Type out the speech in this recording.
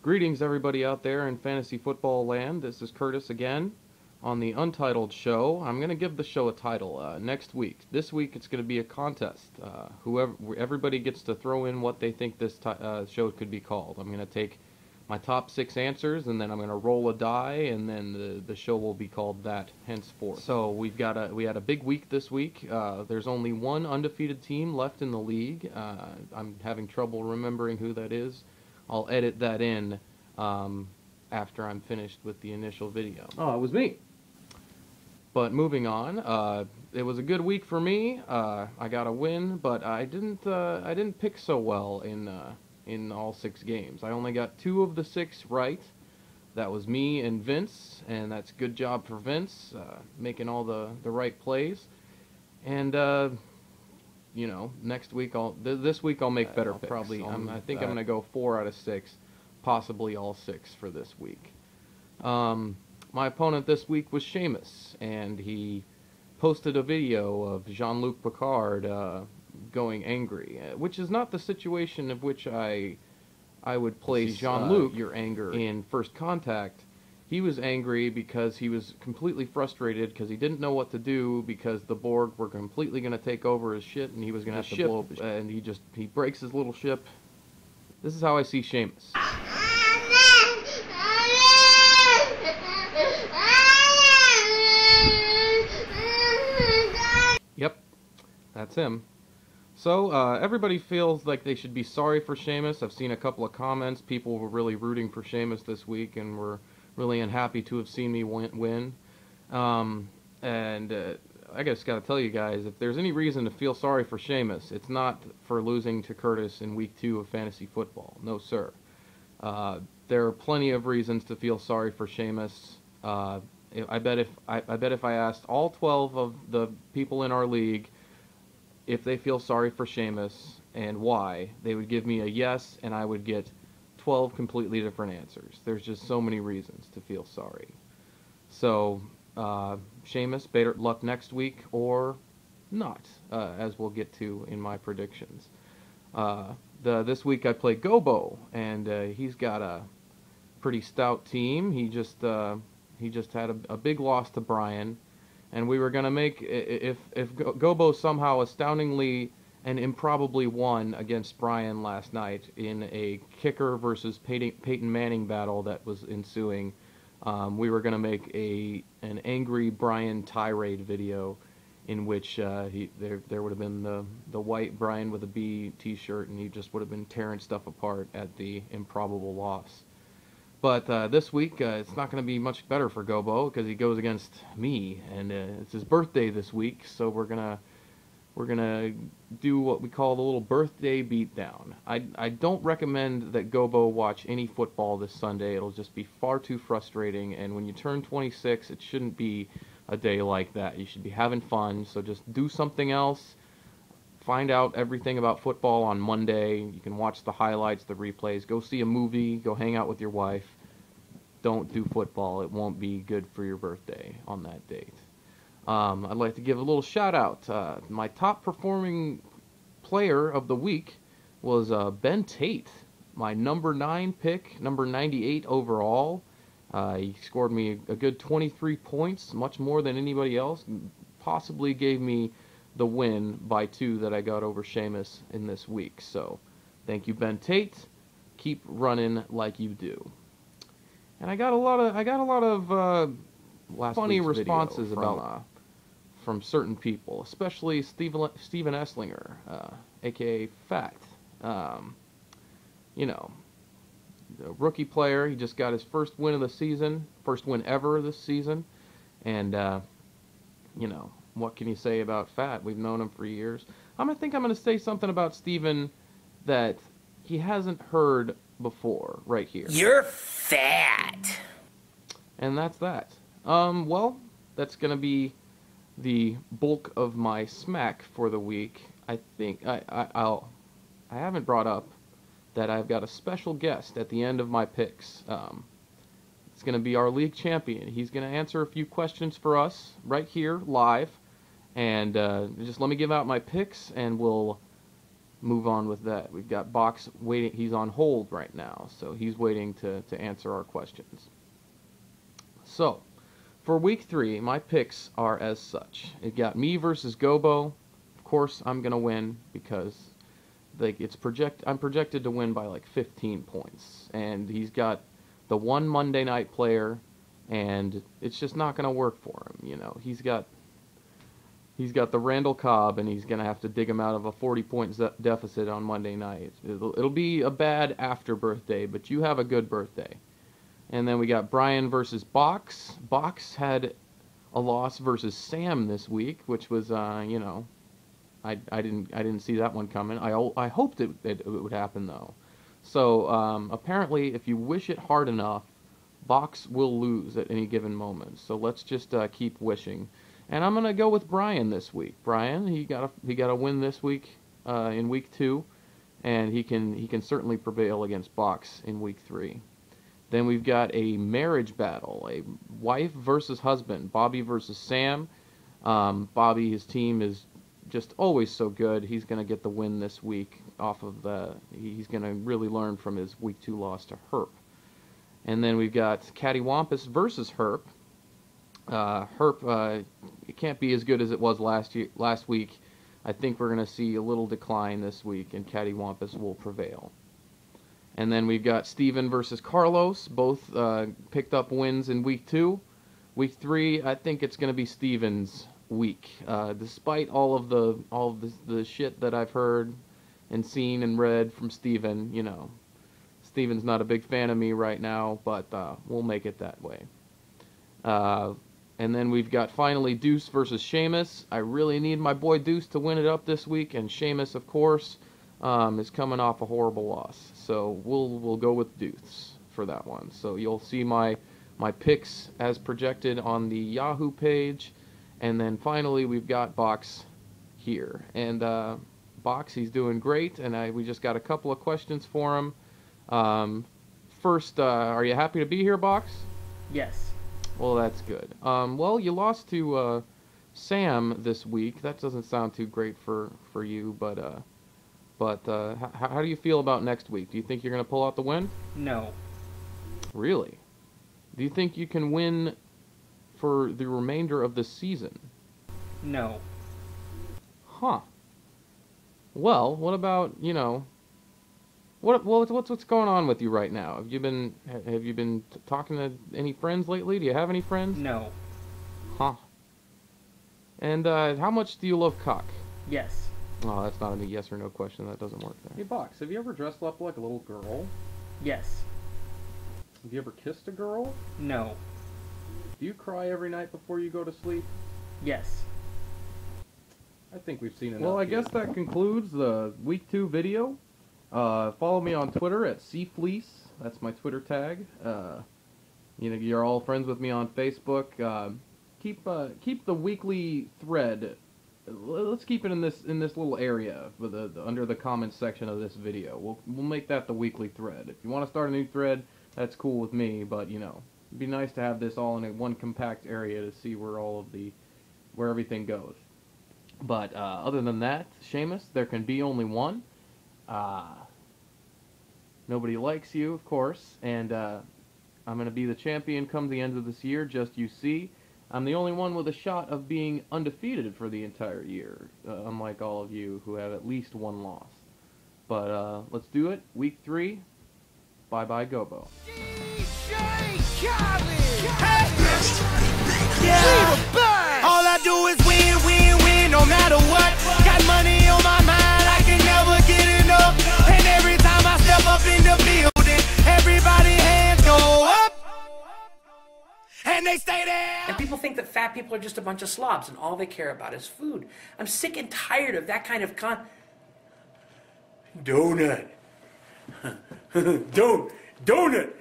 Greetings, everybody out there in fantasy football land. This is Curtis again on the Untitled Show. I'm going to give the show a title next week. This week it's going to be a contest. Everybody gets to throw in what they think this show could be called. I'm going to take my top 6 answers, and then I'm going to roll a die, and then the show will be called that henceforth. So we had a big week this week. There's only one undefeated team left in the league. I'm having trouble remembering who that is. I'll edit that in after I'm finished with the initial video. Oh, it was me. But moving on, it was a good week for me. I got a win, but I didn't pick so well in all 6 games. I only got 2 of the 6 right. That was me and Vince, and that's good job for Vince, making all the right plays. And you know, next week this week I'll make better picks. I think I'm gonna go 4 out of 6, possibly all 6 for this week. My opponent this week was Seamus, and he posted a video of Jean-Luc Picard going angry, which is not the situation of which I would place Jean-Luc your anger in First Contact. He was angry because he was completely frustrated because he didn't know what to do because the Borg were completely going to take over his shit and he was going to have to blow up his ship, and he breaks his little ship. This is how I see Seamus. Yep, that's him. So, everybody feels like they should be sorry for Seamus. I've seen a couple of comments. People were really rooting for Seamus this week and were really unhappy to have seen me win. I just got to tell you guys, if there's any reason to feel sorry for Seamus, it's not for losing to Curtis in week 2 of fantasy football. No, sir. There are plenty of reasons to feel sorry for Seamus. I bet if I asked all 12 of the people in our league if they feel sorry for Seamus and why, they would give me a yes, and I would get 12 completely different answers. There's just so many reasons to feel sorry. So, Seamus, better luck next week, or not, as we'll get to in my predictions. This week I play Gobo, and he's got a pretty stout team. He just had a big loss to Brian, and we were going to make, if Gobo somehow astoundingly and improbably won against Brian last night in a kicker versus Peyton Manning battle that was ensuing, we were going to make an angry Brian tirade video in which there would have been the white Brian with a B t-shirt, and he just would have been tearing stuff apart at the improbable loss. But this week, it's not going to be much better for Gobo because he goes against me, and it's his birthday this week, so we're gonna do what we call the little birthday beatdown. I don't recommend that Gobo watch any football this Sunday. It'll just be far too frustrating, and when you turn 26, it shouldn't be a day like that. You should be having fun, so just do something else. Find out everything about football on Monday. You can watch the highlights, the replays. Go see a movie. Go hang out with your wife. Don't do football. It won't be good for your birthday on that date. I'd like to give a little shout out. My top performing player of the week was Ben Tate, my number 9 pick, number 98 overall. He scored me a good 23 points, much more than anybody else. Possibly gave me the win by 2 that I got over Seamus in this week. So, thank you, Ben Tate. Keep running like you do. And I got a lot of funny responses from certain people, especially Steven Esslinger, aka Fat. You know, a rookie player. He just got his first win of the season, first win ever this season, and you know, what can you say about Fat? We've known him for years. I think I'm going to say something about Steven that he hasn't heard before right here. You're fat. And that's that. Well, that's going to be the bulk of my smack for the week. I think I haven't brought up that I've got a special guest at the end of my picks. It's going to be our league champion. He's going to answer a few questions for us right here live. And just let me give out my picks, and we'll move on with that. We've got Box waiting. He's on hold right now, so he's waiting to answer our questions. So, for week 3, my picks are as such. It got me versus Gobo. Of course, I'm gonna win because I'm projected to win by like 15 points, and he's got the one Monday night player, and it's just not gonna work for him. You know, he's got the Randall Cobb, and he's going to have to dig him out of a 40-point deficit on Monday night. It'll be a bad after birthday, but you have a good birthday. And then we got Brian versus Box. Box had a loss versus Sam this week, which was, you know, I didn't see that one coming. I hoped it would happen though. So apparently, if you wish it hard enough, Box will lose at any given moment. So let's just keep wishing. And I'm gonna go with Brian this week. Brian, he got a win this week in week 2, and he can certainly prevail against Box in week 3. Then we've got a marriage battle, a wife versus husband, Bobby versus Sam. Bobby, his team is just always so good. He's gonna get the win this week off of he's gonna really learn from his week 2 loss to Herp. And then we've got Cattywampus versus Herp. Herp, it can't be as good as it was last week. I think we're going to see a little decline this week, and Cattywampus will prevail. And then we've got Steven versus Carlos. Both picked up wins in week 2. Week 3, I think it's going to be Steven's week. Despite all of the shit that I've heard and seen and read from Steven, you know, Steven's not a big fan of me right now, but we'll make it that way. And then we've got finally Deuce versus Seamus. I really need my boy Deuce to win it up this week, and Seamus, of course, is coming off a horrible loss. So we'll go with Deuce for that one. So you'll see my picks as projected on the Yahoo page, and then finally we've got Box here. And Box, he's doing great, and we just got a couple of questions for him. First, are you happy to be here, Box? Yes. Well, that's good. Well, you lost to Sam this week. That doesn't sound too great for you, but how do you feel about next week? Do you think you're going to pull out the win? No. Really? Do you think you can win for the remainder of the season? No. Huh. Well, what about, you know, what's going on with you right now? Have you been talking to any friends lately? Do you have any friends? No. Huh. And how much do you love cock? Yes. Oh, that's not a yes or no question. That doesn't work there. Hey, Box, have you ever dressed up like a little girl? Yes. Have you ever kissed a girl? No. Do you cry every night before you go to sleep? Yes. I think we've seen enough. Well, I guess that concludes the week 2 video. Follow me on Twitter at CFleece. That's my Twitter tag. You know, you're all friends with me on Facebook. Keep the weekly thread. Let's keep it in this little area with under the comments section of this video. We'll make that the weekly thread. If you want to start a new thread, that's cool with me. But you know, it'd be nice to have this all in one compact area to see where everything goes. But other than that, Seamus, there can be only one. Nobody likes you, of course, and I'm going to be the champion come the end of this year, just you see. I'm the only one with a shot of being undefeated for the entire year, unlike all of you who have at least one loss. But let's do it. Week 3. Bye-bye, Gobo. All I do is win, win, win, no matter what. Got money on my mind, I can never get enough. And every time I step up in the building, everybody hands go up. And they stay there. And people think that fat people are just a bunch of slobs and all they care about is food. I'm sick and tired of that kind of Donut. Donut. Donut.